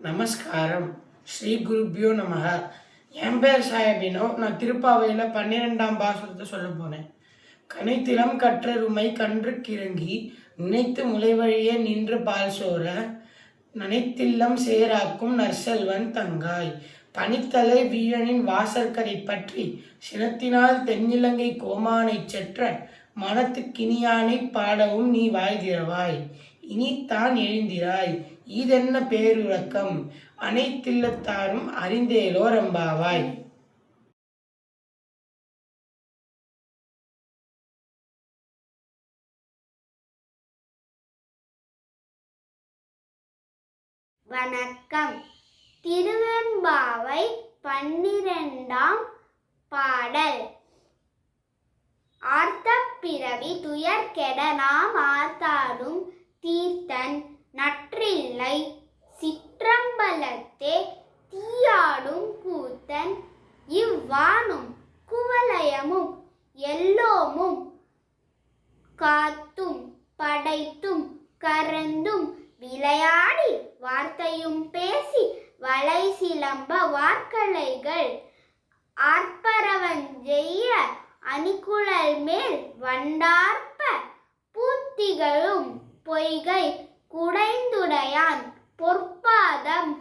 நமஸ்காரம். ஸ்ரீ குருப்பியோ நமக. என் பேர் சாயபினோ. நான் திருப்பாவையில் 12ஆம் பாசுரத்தை சொல்ல போனேன். கனைத்திலம் கற்றருமை கன்று கிறங்கி நினைத்து முளைவழியே நின்று பால் சோர நனைத்தில்லம் சேராக்கும் நற்செல்வன் தங்காய் பனித்தலை வீழனின் வாசற்கரை பற்றி சினத்தினால் தென்னிலங்கை கோமானை செற்ற மனத்துக்கினியானை பாடவும் நீ வாழ்கிறவாய் இனித்தான் எழுந்திராய் ஈதென்ன பேருறக்கம் அனைத்தில்லத்தாரும் அறிந்தேலோ ரம்பாவாய். வணக்கம். திருவெம்பாவை 12ஆம் பாடல். ஆர்த்தப் பிறவி துயர் கெட நாம் ஆர்த்தாடும் தீர்த்தன் நற்றில்லை சிற்றம்பலத்தே தீயாடும் கூத்தன் இவ்வானும் குவலயமும் எல்லோமும் காத்தும் படைத்தும் கரந்தும் விளையாடி வார்த்தையும் பேசி வளை சிலம்ப வார்கலைகள் ஆர்ப்பரவஞ்செய்ய அணிகுழல் மேல் வண்டார்ப்ப பூத்திகளும் பொய்கை குடைந்துடையான் பொற்பாதம்